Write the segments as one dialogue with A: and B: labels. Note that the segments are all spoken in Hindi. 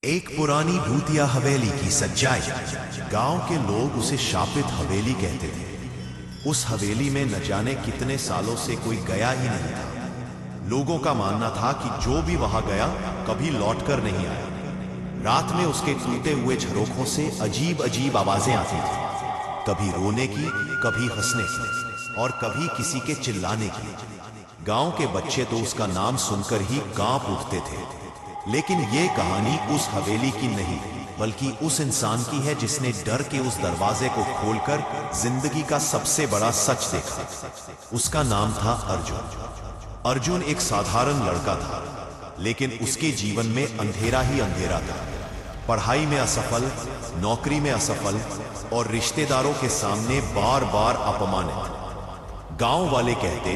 A: एक पुरानी भूतिया हवेली की सच्चाई। गांव के लोग उसे शापित हवेली कहते थे। उस हवेली में न जाने कितने सालों से कोई गया ही नहीं था। लोगों का मानना था कि जो भी वहां गया कभी लौटकर नहीं आया। रात में उसके टूटे हुए झरोखों से अजीब अजीब आवाजें आती थी, कभी रोने की, कभी हंसने की और कभी किसी के चिल्लाने की। गांव के बच्चे तो उसका नाम सुनकर ही कांप उठते थे। लेकिन ये कहानी उस हवेली की नहीं, बल्कि उस इंसान की है जिसने डर के उस दरवाजे को खोलकर जिंदगी का सबसे बड़ा सच देखा। उसका नाम था अर्जुन। अर्जुन एक साधारण लड़का था, लेकिन उसके जीवन में अंधेरा ही अंधेरा था। पढ़ाई में असफल, नौकरी में असफल और रिश्तेदारों के सामने बार बार अपमानित। गांव वाले कहते,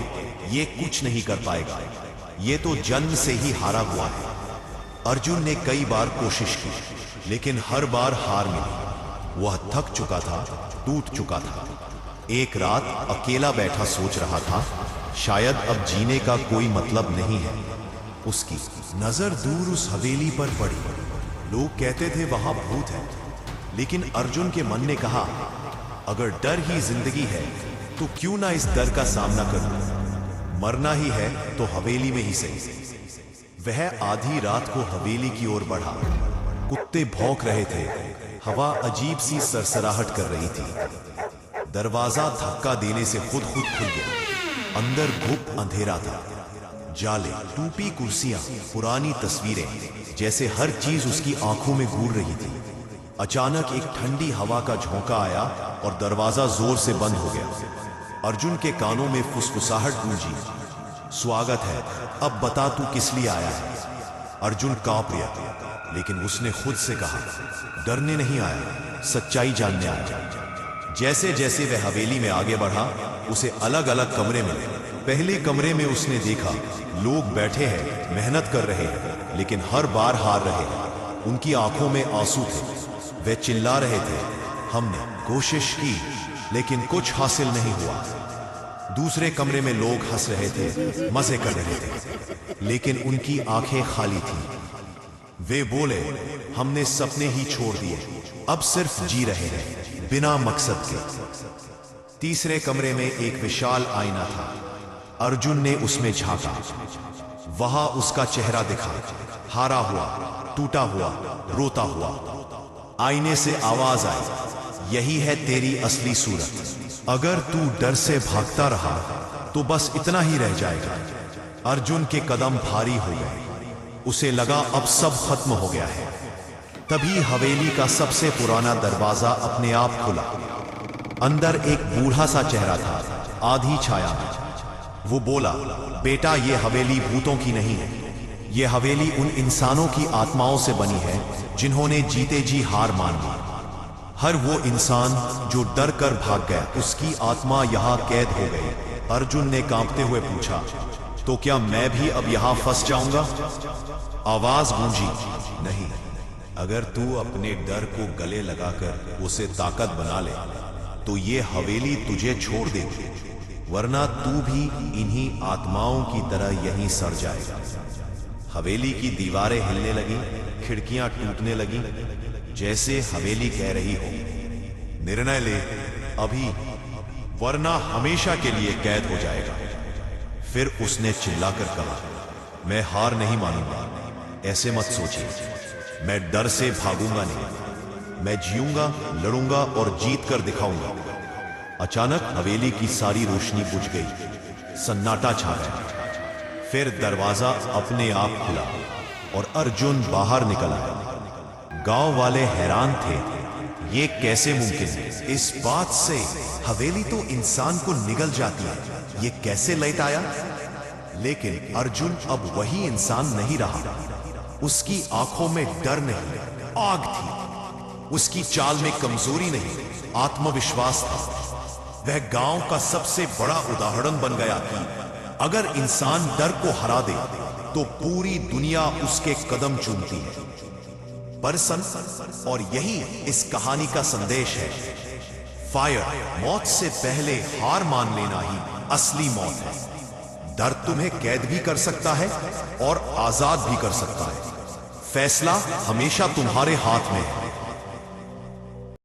A: ये कुछ नहीं कर पाएगा, ये तो जन्म से ही हारा हुआ है। अर्जुन ने कई बार कोशिश की, लेकिन हर बार हार मिली। वह थक चुका था, टूट चुका था। एक रात अकेला बैठा सोच रहा था, शायद अब जीने का कोई मतलब नहीं है। उसकी नजर दूर उस हवेली पर पड़ी। लोग कहते थे वहां भूत है, लेकिन अर्जुन के मन ने कहा, अगर डर ही जिंदगी है तो क्यों ना इस डर का सामना करूं। मरना ही है तो हवेली में ही सही। वह आधी रात को हवेली की ओर बढ़ा। कुत्ते भौंक रहे थे, हवा अजीब सी सरसराहट कर रही थी। दरवाजा धक्का देने से खुद खुल गया। अंदर गुप्त अंधेरा था। जाले, टूटी कुर्सियां, पुरानी तस्वीरें, जैसे हर चीज उसकी आंखों में घूर रही थी। अचानक एक ठंडी हवा का झोंका आया और दरवाजा जोर से बंद हो गया। अर्जुन के कानों में फुसफुसाहट गूंजी, स्वागत है, अब बता तू किस लिए आया है। अर्जुन कांप गया, लेकिन उसने खुद से कहा, डरने नहीं आया, सच्चाई जानने आया। जैसे जैसे वह हवेली में आगे बढ़ा, उसे अलग अलग कमरे मिले। पहले कमरे में उसने देखा, लोग बैठे हैं, मेहनत कर रहे हैं, लेकिन हर बार हार रहे हैं। उनकी आंखों में आंसू थे। वे चिल्ला रहे थे, हमने कोशिश की, लेकिन कुछ हासिल नहीं हुआ। दूसरे कमरे में लोग हंस रहे थे, मजे कर रहे थे, लेकिन उनकी आंखें खाली थीं। वे बोले, हमने सपने ही छोड़ दिए, अब सिर्फ जी रहे हैं, बिना मकसद के। तीसरे कमरे में एक विशाल आईना था। अर्जुन ने उसमें झांका। वहां उसका चेहरा दिखा, हारा हुआ, टूटा हुआ, रोता हुआ। आईने से आवाज आई, यही है तेरी असली सूरत। अगर तू डर से भागता रहा तो बस इतना ही रह जाएगा। अर्जुन के कदम भारी हो गए। उसे लगा अब सब खत्म हो गया है। तभी हवेली का सबसे पुराना दरवाजा अपने आप खुला। अंदर एक बूढ़ा सा चेहरा था, आधी छाया में। वो बोला, बेटा, ये हवेली भूतों की नहीं है। ये हवेली उन इंसानों की आत्माओं से बनी है जिन्होंने जीते जी हार मान ली। हर वो इंसान जो डर कर भाग गया, उसकी आत्मा यहाँ कैद हो गई। अर्जुन ने कांपते हुए पूछा, तो क्या मैं भी अब यहाँ फंस जाऊंगा? आवाज गूंजी, नहीं, अगर तू अपने डर को गले लगाकर उसे ताकत बना ले तो ये हवेली तुझे छोड़ देगी, वरना तू भी इन्हीं आत्माओं की तरह यहीं सड़ जाएगा। हवेली की दीवारें हिलने लगी, खिड़कियां टूटने लगी, जैसे हवेली कह रही हो, निर्णय ले अभी, वरना हमेशा के लिए कैद हो जाएगा। फिर उसने चिल्लाकर कहा, मैं हार नहीं मानूंगा, ऐसे मत सोचिए, मैं डर से भागूंगा नहीं, मैं जीऊंगा, लड़ूंगा और जीत कर दिखाऊंगा। अचानक हवेली की सारी रोशनी बुझ गई, सन्नाटा छा गया। फिर दरवाजा अपने आप खुला और अर्जुन बाहर निकल आया। गांव वाले हैरान थे, ये कैसे मुमकिन है? इस बात से हवेली तो इंसान को निगल जाती है, ये कैसे लौट आया? लेकिन अर्जुन अब वही इंसान नहीं रहा। उसकी आंखों में डर नहीं, आग थी। उसकी चाल में कमजोरी नहीं, आत्मविश्वास था। वह गांव का सबसे बड़ा उदाहरण बन गया कि अगर इंसान डर को हरा दे तो पूरी दुनिया उसके कदम चूमती है। और यही इस कहानी का संदेश है। फायर, मौत से पहले हार मान लेना ही असली मौत है। डर तुम्हें कैद भी कर सकता है और आजाद भी कर सकता है। फैसला हमेशा तुम्हारे हाथ में है।